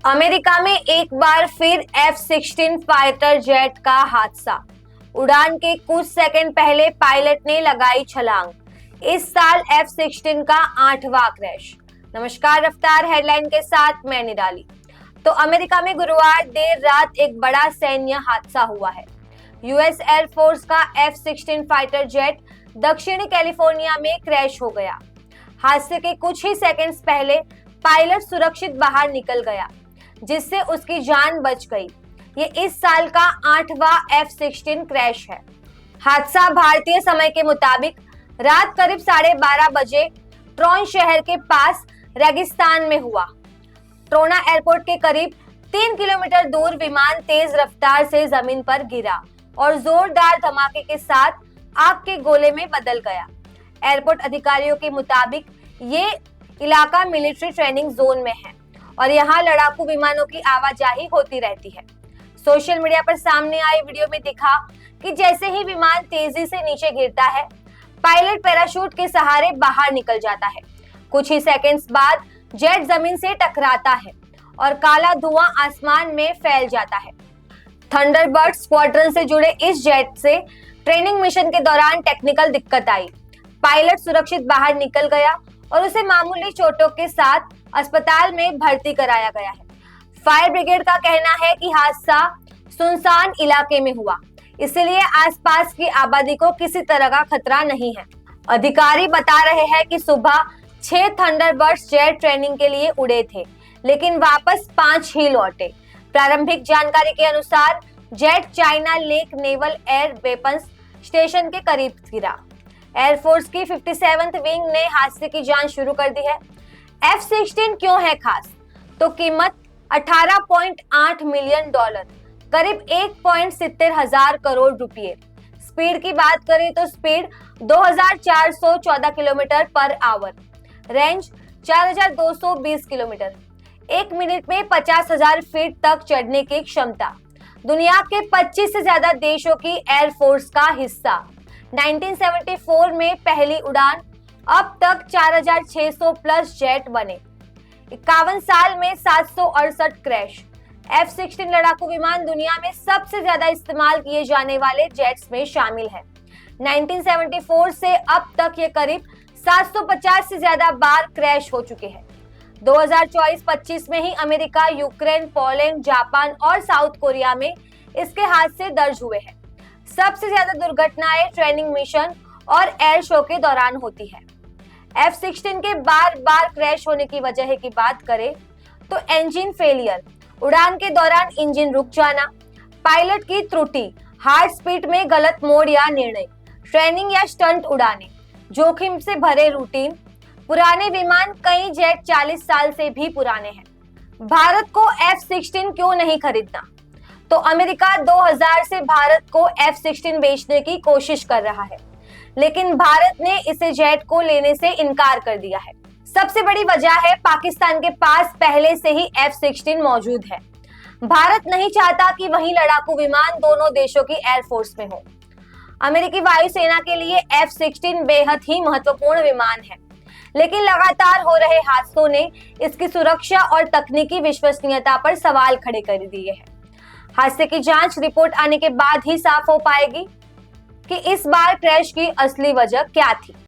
America में एक बार फिर F-16 फाइटर जेट का हादसा। उड़ान के कुछ सेकंड पहले पायलट ने लगाई छलांग। इस साल F-16 का 8वां क्रैश। नमस्कार, रफ्तार हेडलाइन के साथ मैं निराली। तो अमेरिका में गुरुवार देर रात एक बड़ा सैन्य हादसा हुआ है। यूएस एयरफोर्स का F-16 फाइटर जेट दक्षिणी कैलिफोर्निया में क्रैश हो गया। हादसे के कुछ ही सेकंड्स पहले पायलट सुरक्षित बाहर निकल गया, जिससे उसकी जान बच गई। ये इस साल का 8वां F-16 क्रैश है। हादसा भारतीय समय के मुताबिक रात करीब 12:30 बजे ट्रोन शहर के पास रेगिस्तान में हुआ। ट्रोना एयरपोर्ट के करीब 3 किलोमीटर दूर विमान तेज रफ्तार से जमीन पर गिरा और जोरदार धमाके के साथ आग के गोले में बदल गया। एयरपोर्ट अधिकारियों के मुताबिक ये इलाका मिलिट्री ट्रेनिंग जोन में है और यहाँ लड़ाकू विमानों की आवाजाही होती रहती है। सोशल मीडिया पर सामने आई वीडियो में दिखा कि जैसे ही विमान तेजी से नीचे गिरता है, पायलट पैराशूट के सहारे बाहर निकल जाता है। कुछ ही सेकंड्स बाद जेट जमीन से टकराता है और काला धुआं आसमान में फैल जाता है। थंडरबर्ड स्क्वाड्रन से जुड़े इस जेट से ट्रेनिंग मिशन के दौरान टेक्निकल दिक्कत आई। पायलट सुरक्षित बाहर निकल गया और उसे मामूली चोटों के साथ अस्पताल में भर्ती कराया गया है। फायर ब्रिगेड का कहना है कि हादसा सुनसान इलाके में हुआ, इसलिए आसपास की आबादी को किसी तरह का खतरा नहीं है। अधिकारी बता रहे हैं कि सुबह 6 थंडरबर्ड्स जेट ट्रेनिंग के लिए उड़े थे, लेकिन वापस 5 ही लौटे। प्रारंभिक जानकारी के अनुसार jet China lake naval air weapons station के करीब गिरा। एयरफोर्स की 57th विंग ने हादसे की जांच शुरू कर दी है। F-16 क्यों है खास? तो कीमत $18.8 मिलियन, करीब 1.70 हजार करोड़ रुपए। स्पीड की बात करें तो speed 2414 kilometre per hour, range 4220 kilometre, 1 minute में 50,000 फीट तक चढ़ने की क्षमता। दुनिया के 25 से ज्यादा देशों की एयरफोर्स का हिस्सा। 1974 में पहली उड़ान, अब तक 4600 प्लस जेट बने। 51 साल में 768 क्रैश। F-16 लड़ाकू विमान दुनिया में सबसे ज्यादा इस्तेमाल किए जाने वाले जेट्स में शामिल है। 1974 से अब तक ये करीब 750 से ज्यादा बार क्रैश हो चुके हैं। 2024-25 में ही अमेरिका, यूक्रेन, पोलैंड, जापान और साउथ कोरिया में इसके हादसे दर्ज हुए हैं। सबसे ज्यादा दुर्घटनाएं ट्रेनिंग मिशन और एयर शो के दौरान होती है। F-16 के बार बार क्रैश होने की वजह की बात करें तो इंजन फेलियर, उड़ान के दौरान इंजन रुक जाना, पायलट की त्रुटि, हार्ड स्पीड में गलत मोड़ या निर्णय, ट्रेनिंग या स्टंट उड़ाने, जोखिम से भरे रूटीन, पुराने विमान, कई जेट 40 साल से भी पुराने हैं। भारत को F-16 क्यों नहीं खरीदना? तो अमेरिका 2000 से भारत को F-16 बेचने की कोशिश कर रहा है, लेकिन भारत ने इसे जेट को लेने से इनकार कर दिया है। सबसे बड़ी वजह है पाकिस्तान के पास पहले से ही F-16 मौजूद है। भारत नहीं चाहता कि वही लड़ाकू विमान दोनों देशों की एयरफोर्स में हो। अमेरिकी वायुसेना के लिए F-16 बेहद ही महत्वपूर्ण विमान है, लेकिन लगातार हो रहे हादसों ने इसकी सुरक्षा और तकनीकी विश्वसनीयता पर सवाल खड़े कर दिए हैं। हादसे की जांच रिपोर्ट आने के बाद ही साफ हो पाएगी कि इस बार क्रैश की असली वजह क्या थी।